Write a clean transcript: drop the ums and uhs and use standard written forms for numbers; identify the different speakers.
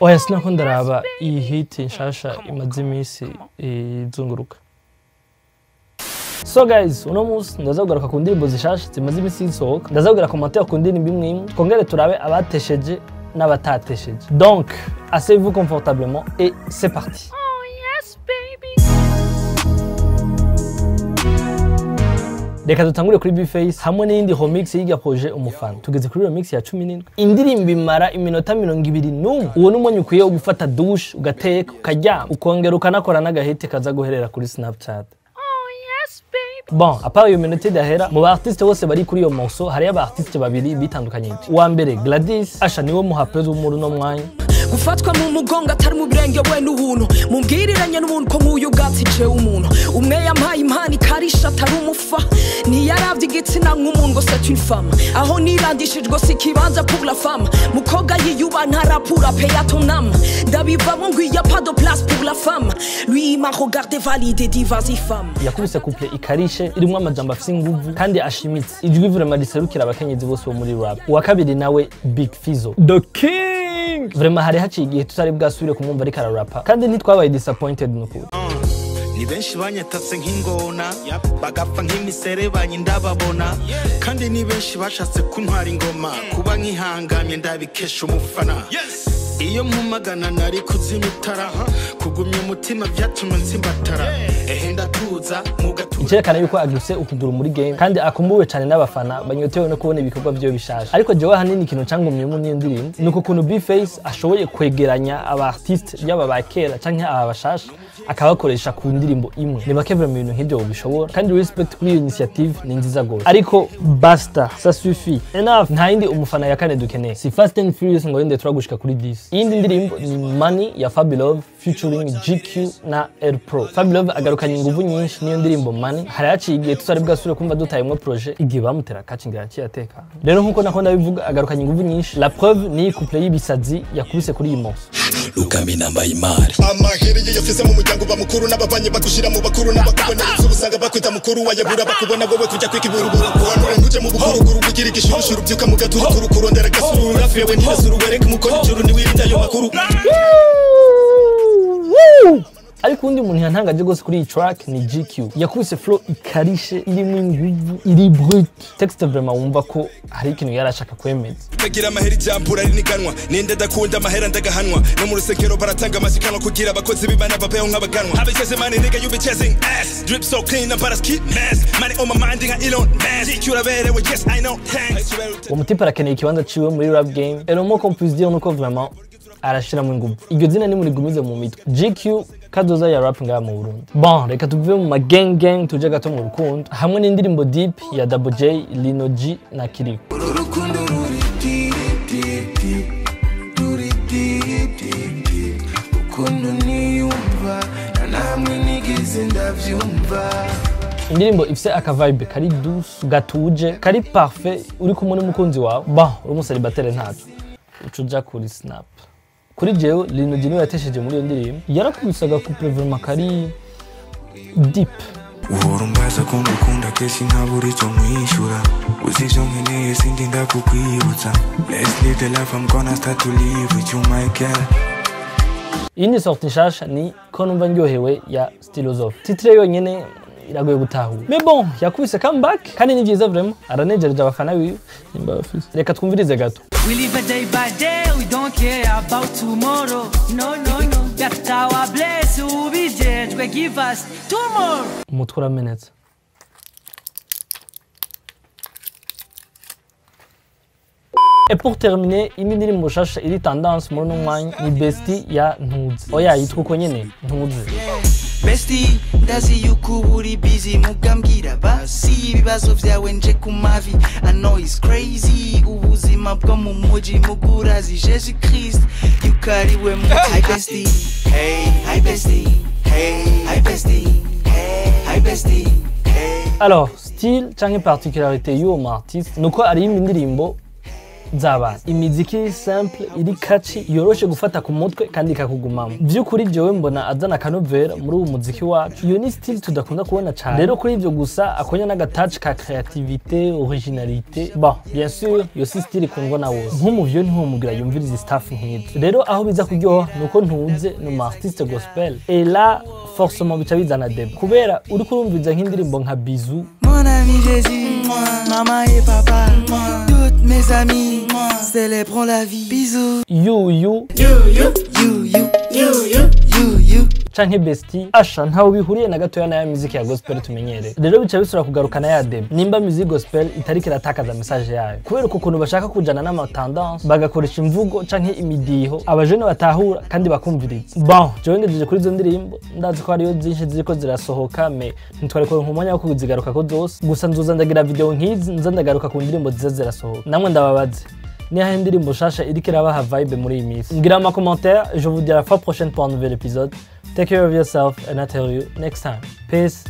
Speaker 1: oya sinako ndaraba iyi hit nshasha imaze imisi izunguruka. So guys, uno munsi ndaza kugaruka ku ndirimbo zishasha zimaze imisi zisohoka. Ndaza kugira commentaire ku ndirimbo imwe imwe, twongere turabe abatesheje n'abatatesheje. Donc, asseyez-vous confortablement et c'est parti.
Speaker 2: Oh yes baby.
Speaker 1: Reka dutangure kuri B-Face hamwe n'indi remix y'irya projet umufana. Tugeze kuri remix ya 17. Indirimbo imara iminota 21. Uwo n'umunyu ukwiye gufata douche, ugateka, ukaryama, ukongera ukanakora n'agahite kaza guherera kuri Snapchat. Bon, à part iyo minute d'ahera, mu artiste bose bari kuri iyo morceau, hari aba artiste babiri bitandukanye. Uwa mbere Gladys, Asha niwe muhapezi w'umuru no mwanya.
Speaker 3: Gufatwa mu mugongo atari mu birenge we n'ubuntu, mumbwiriranye n'umuntu ko nk'uyu bwatice umuntu. Umwe yampaye impani karisha atari umufa, ntiyaravye igitsina nk'umuntu ngo c'est une femme. Aho nirandishijwe si kibanza pour la femme, mukobwa yiyuba ntarapura paye à ton âme. Ndabivamo ngo y a pas de place pour la femme, lui m'a regardé valider divas et femmes.
Speaker 1: Yakubise couple ikarishe irimo amajambo afise inguvu kandi ashimitse. Ijwi vraiment riserukira abakenyezi bose bo muri rap. Uwa kabiri nawe Big Fizzo, The King. Vraiment hari haciye igihe tutari bwasubire kumwumva ariko ararapa kandi ntitwabaye disappointed n'ukuri.
Speaker 4: Ni benshi banyatatse nk'ingona bagapfa nk'imiserebanye ndababona kandi ni benshi bashatse kuntwara ingoma kuba nkihangamye ndabikesha umufana. Iyo mpumagana nari kuzimitara kugumya umutima byatumye nsimbatara ndatuza mugatuza.
Speaker 1: Icyerekana yuko aguse ukuguru muri game kandi akumbuwe cyane n'abafana banyotewe no kubona ibikorwa byo bishasha. Ariko jewe hanini ikintu cyangumyemo n'iyo ndirimbo nuko kuntu B-Face ashoboye kwegeranya aba artiste yaba bakera canke aba bashasha akabakoresha ku ndirimbo imwe. Ni bake vraiment ibintu nk'ibyo bishobora kandi respect kuri iyo initiative ni nziza gose. Ariko basta, ça suffit. Enough, nta yindi umufana ya kane dukeneye. Si Fast and Furious ngo yende turagushika kuri 10. Iyindi ndirimbo ni Money ya Fabilove featuring GQ na Air Pro. Fabilove agarukanye inguvu nyinshi niyo ndirimbo Money. Hari haciye igihe tutari bwasubire kumva dutayemwe projet igihe bamutera kacingira cyateka. Rero nkuko nakunda bivuga agarukanye inguvu nyinshi. La preuve ni couple y'ibisazi yakubise kuri iyi morceau.
Speaker 5: Lukami namba imari
Speaker 6: amaheri yafise mu muryango bamukuru n'abavanye bagushira mu bakuru n'abakubona usanga bakwita mukuru wayabura bakubona wowe kujya kwikiburuburu kubanure nkuje mu buguruguru bugira igishurushuru byuka mu gaturukuru kurondera gasurura fewe ntirasuru wereke mukora ijuru ni wirinda ayo makuru.
Speaker 1: Ariko undi muntu yantangaje gose kuri iyi track ni GQ. Yakubise flow ikarishe irimo inguvu iri brut. Texte vraiment wumva ko hari ikintu yarashaka kwemeza.
Speaker 6: Kagira amaheri jampura ari niganwa ninde dakunda amahera ndagahanwa no mu rusekero baratanga amasikano kugira abakozi b'Imana bapeho nk'abaganwa. Abiceze money nigga you be chasing ass drip so clean and but keep mess money on my mind nka Elon Musk GQ raberewe yes I know thanks.
Speaker 1: Uwo mutipe arakeneye ikibanza ciwe muri rap game. Et le mot qu'on puisse dire nuko vraiment arashira mu nguvu. Iryo zina ni muri gumize mu mitwe. GQ kadoza ya rap ngaha mu Burundi. Bon, reka tuvuye mu gang gang tuje gato mu rukundo hamwe n'indirimbo Deep ya Double J, Lino G na Kiriko. Indirimbo ifise aka vibe kari douce gatuje kari parfait uri kumwe n'umukunzi wawe. Bon, uri umuselibateri ntacu ucuja kuri Snap. Kuri jewe Lino G niwe yatesheje muri iyo ndirimbo yarakubisaga couple vraiment kari deep.
Speaker 7: Urumbaza ko ngukunda kesi nkaburi cyo mwishura uzivyo nkeneye sindi ndakukwibutsa let's live the life I'm gonna start to live with you my girl.
Speaker 1: Indi sorti nshasha ni ko numva ndyohewe ya Stylozof. Titre yonyene iragoye gutahura. Mais bon, yakubise comeback kandi ni byiza vraiment. Aranejereje abafana biwe nimba bafise. Reka twumvirize gato.
Speaker 8: We live a day by day, we don't care about tomorrow. No, no, no. That's our bless, who be dead, we give us tomorrow.
Speaker 1: Umutwe uramenetse. Et pour terminer, indi ndirimbo nshasha iri tendance muri no mwanya ni Bestie ya Ntuzi. Oya yitwa uko nyene Ntuzi.
Speaker 9: Bestie, ndazi yuko uri busy mugambwira basi ibibazo vyawe nje kumavi. I know it's crazy ubuzima bwo mu muji mugurazi Jesus Christ yukariwe mu. Hi bestie, hey, hi bestie, hey, hi bestie, hey, hi bestie, hey.
Speaker 1: Alors, style canke particularité y'uwo artiste nuko ari indirimbo z'abana. Imiziki simple iri catchy yoroshe gufata ku mutwe kandi ikakugumamo. Vy'ukuri jewe mbona azana akanovera muri uwo muziki wacu. Iyo ni style tudakunda kubona cyane. Rero kuri ivyo gusa akonya n'agatouch ka creativité, originalité. Bon, bien sûr, yo si style ikundwa na wose. Nk'umuvyo ntiwumugira yumviriza staff nk'izo. Rero aho biza kuryoha nuko ntuze no artiste gospel. Et là, forcément bica bizana deb. Kubera uri kurumviza nk'indirimbo nka Bisou.
Speaker 9: Mon ami Jésus, maman et papa, toutes mes amies célébrons la vie. Bisous.
Speaker 1: You. Canke Besti asha ntaho bihuriye na gatoya na ya muziki ya gospel tumenyereye. Rero bica bisura kugarukana ya deb. Nimba muziki gospel itariki iratakaza message yayo. Kubera ukuntu bashaka kujana n'ama tendance bagakoresha imvugo canke imidiho abajene batahura kandi bakumviriza. Bon, jewe ngejeje kuri izo ndirimbo ndazi ko hariyo zinshi ziriko zirasohoka me ntitwari ko nkumanya wo kuzigaruka ko zose. Gusa nzoza ndagira video nkizi nza ndagaruka ku ndirimbo ziza zirasohoka. Namwe ndababaze. Ni aho indirimbo shasha iriko irabaha vibe muri iyi minsi. Ngira ama commentaire, je vous dis à la fois prochaine pour un nouvel épisode. Take care of yourself and I'll tell you next time. Peace.